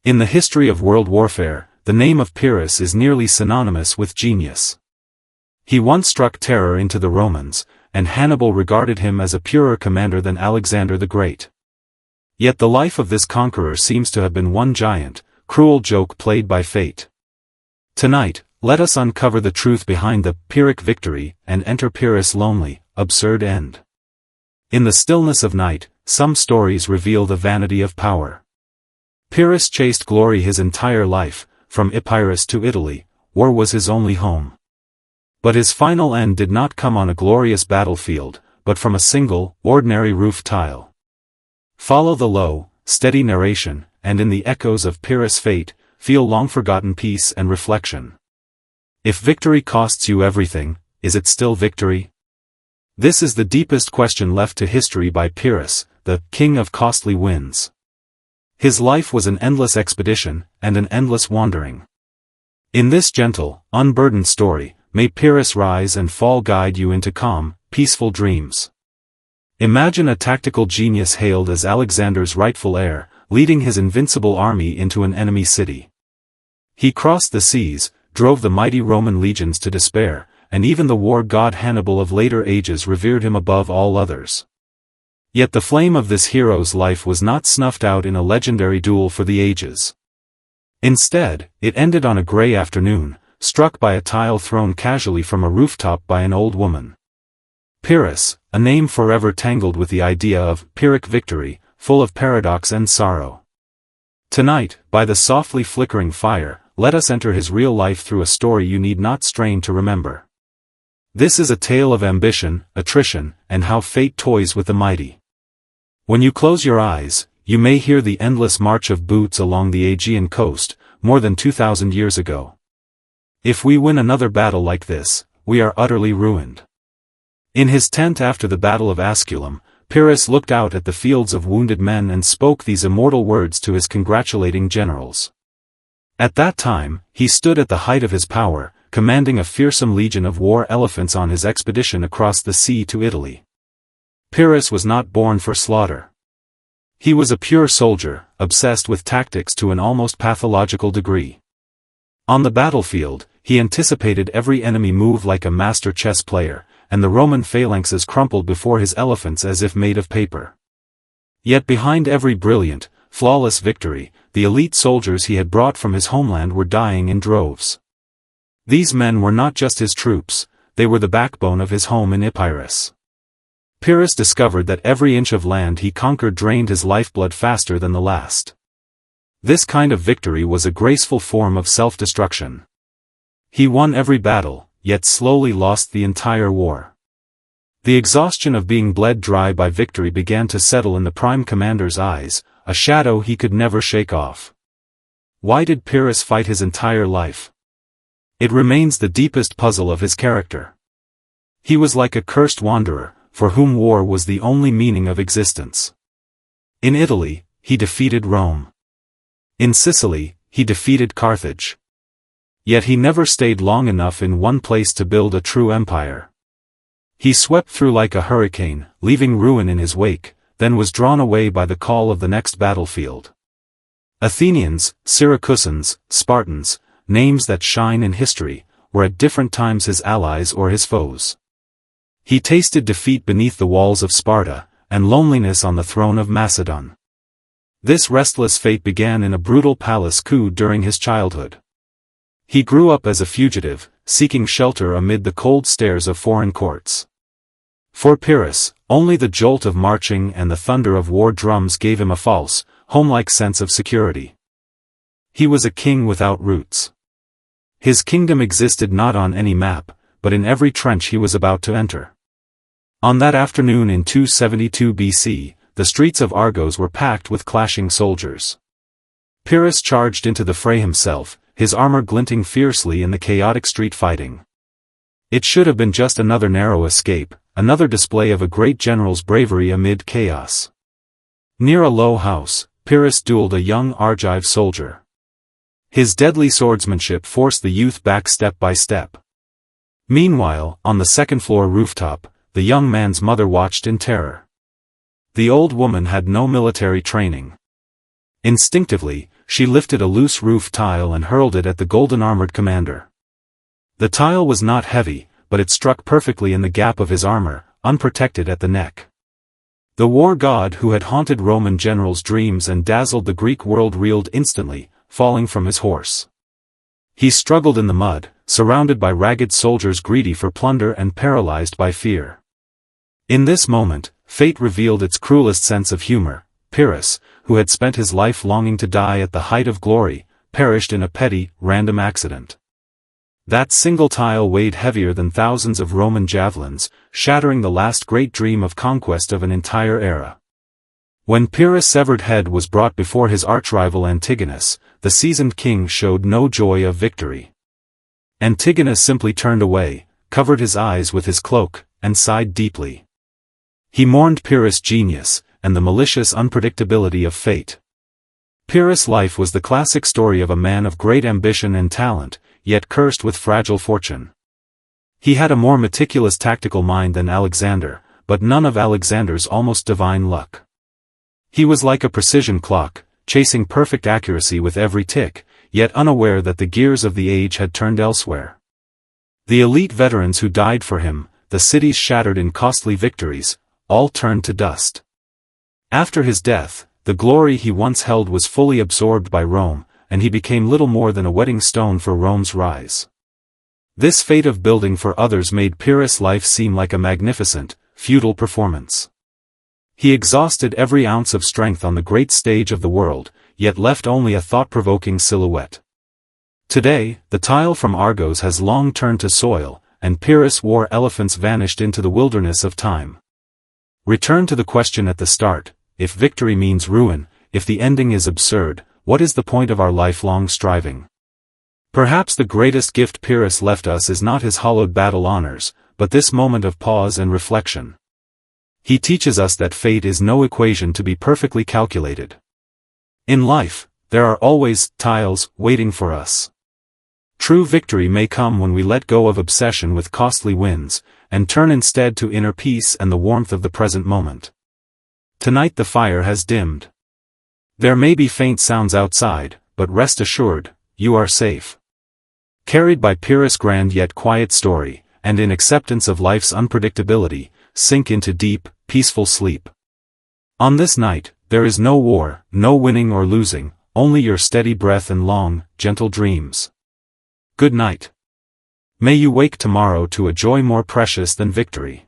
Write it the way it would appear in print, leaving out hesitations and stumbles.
In the history of world warfare, the name of Pyrrhus is nearly synonymous with genius. He once struck terror into the Romans, and Hannibal regarded him as a purer commander than Alexander the Great. Yet the life of this conqueror seems to have been one giant, cruel joke played by fate. Tonight, let us uncover the truth behind the Pyrrhic victory and enter Pyrrhus' lonely, absurd end. In the stillness of night, some stories reveal the vanity of power. Pyrrhus chased glory his entire life, from Epirus to Italy. War was his only home. But his final end did not come on a glorious battlefield, but from a single, ordinary roof tile. Follow the low, steady narration, and in the echoes of Pyrrhus' fate, feel long-forgotten peace and reflection. If victory costs you everything, is it still victory? This is the deepest question left to history by Pyrrhus, the king of costly wins. His life was an endless expedition, and an endless wandering. In this gentle, unburdened story, may Pyrrhus rise and fall guide you into calm, peaceful dreams. Imagine a tactical genius hailed as Alexander's rightful heir, leading his invincible army into an enemy city. He crossed the seas, drove the mighty Roman legions to despair, and even the war god Hannibal of later ages revered him above all others. Yet the flame of this hero's life was not snuffed out in a legendary duel for the ages. Instead, it ended on a gray afternoon, struck by a tile thrown casually from a rooftop by an old woman. Pyrrhus, a name forever tangled with the idea of Pyrrhic victory, full of paradox and sorrow. Tonight, by the softly flickering fire, let us enter his real life through a story you need not strain to remember. This is a tale of ambition, attrition, and how fate toys with the mighty. When you close your eyes, you may hear the endless march of boots along the Aegean coast, more than 2,000 years ago. If we win another battle like this, we are utterly ruined. In his tent after the Battle of Asculum, Pyrrhus looked out at the fields of wounded men and spoke these immortal words to his congratulating generals. At that time, he stood at the height of his power, commanding a fearsome legion of war elephants on his expedition across the sea to Italy. Pyrrhus was not born for slaughter. He was a pure soldier, obsessed with tactics to an almost pathological degree. On the battlefield, he anticipated every enemy move like a master chess player, and the Roman phalanxes crumpled before his elephants as if made of paper. Yet behind every brilliant, flawless victory, the elite soldiers he had brought from his homeland were dying in droves. These men were not just his troops, they were the backbone of his home in Epirus. Pyrrhus discovered that every inch of land he conquered drained his lifeblood faster than the last. This kind of victory was a graceful form of self-destruction. He won every battle, yet slowly lost the entire war. The exhaustion of being bled dry by victory began to settle in the prime commander's eyes, a shadow he could never shake off. Why did Pyrrhus fight his entire life? It remains the deepest puzzle of his character. He was like a cursed wanderer, for whom war was the only meaning of existence. In Italy, he defeated Rome. In Sicily, he defeated Carthage. Yet he never stayed long enough in one place to build a true empire. He swept through like a hurricane, leaving ruin in his wake, then was drawn away by the call of the next battlefield. Athenians, Syracusans, Spartans, names that shine in history, were at different times his allies or his foes. He tasted defeat beneath the walls of Sparta, and loneliness on the throne of Macedon. This restless fate began in a brutal palace coup during his childhood. He grew up as a fugitive, seeking shelter amid the cold stares of foreign courts. For Pyrrhus, only the jolt of marching and the thunder of war drums gave him a false, home-like sense of security. He was a king without roots. His kingdom existed not on any map, but in every trench he was about to enter. On that afternoon in 272 BC, the streets of Argos were packed with clashing soldiers. Pyrrhus charged into the fray himself, his armor glinting fiercely in the chaotic street fighting. It should have been just another narrow escape, another display of a great general's bravery amid chaos. Near a low house, Pyrrhus dueled a young Argive soldier. His deadly swordsmanship forced the youth back step by step. Meanwhile, on the second-floor rooftop, the young man's mother watched in terror. The old woman had no military training. Instinctively, she lifted a loose roof tile and hurled it at the golden-armored commander. The tile was not heavy, but it struck perfectly in the gap of his armor, unprotected at the neck. The war god who had haunted Roman generals' dreams and dazzled the Greek world reeled instantly, falling from his horse. He struggled in the mud, surrounded by ragged soldiers greedy for plunder and paralyzed by fear. In this moment, fate revealed its cruelest sense of humor. Pyrrhus, who had spent his life longing to die at the height of glory, perished in a petty, random accident. That single tile weighed heavier than thousands of Roman javelins, shattering the last great dream of conquest of an entire era. When Pyrrhus' severed head was brought before his archrival Antigonus, the seasoned king showed no joy of victory. Antigonus simply turned away, covered his eyes with his cloak, and sighed deeply. He mourned Pyrrhus' genius, and the malicious unpredictability of fate. Pyrrhus' life was the classic story of a man of great ambition and talent, yet cursed with fragile fortune. He had a more meticulous tactical mind than Alexander, but none of Alexander's almost divine luck. He was like a precision clock, chasing perfect accuracy with every tick, yet unaware that the gears of the age had turned elsewhere. The elite veterans who died for him, the cities shattered in costly victories, all turned to dust. After his death, the glory he once held was fully absorbed by Rome, and he became little more than a wedding stone for Rome's rise. This fate of building for others made Pyrrhus' life seem like a magnificent, futile performance. He exhausted every ounce of strength on the great stage of the world, yet left only a thought-provoking silhouette. Today, the tile from Argos has long turned to soil, and Pyrrhus' war elephants vanished into the wilderness of time. Return to the question at the start: if victory means ruin, if the ending is absurd, what is the point of our lifelong striving? Perhaps the greatest gift Pyrrhus left us is not his hallowed battle honors, but this moment of pause and reflection. He teaches us that fate is no equation to be perfectly calculated. In life, there are always tiles waiting for us. True victory may come when we let go of obsession with costly wins, and turn instead to inner peace and the warmth of the present moment. Tonight the fire has dimmed. There may be faint sounds outside, but rest assured, you are safe. Carried by Pyrrhus' grand yet quiet story, and in acceptance of life's unpredictability, sink into deep, peaceful sleep. On this night, there is no war, no winning or losing, only your steady breath and long, gentle dreams. Good night. May you wake tomorrow to a joy more precious than victory.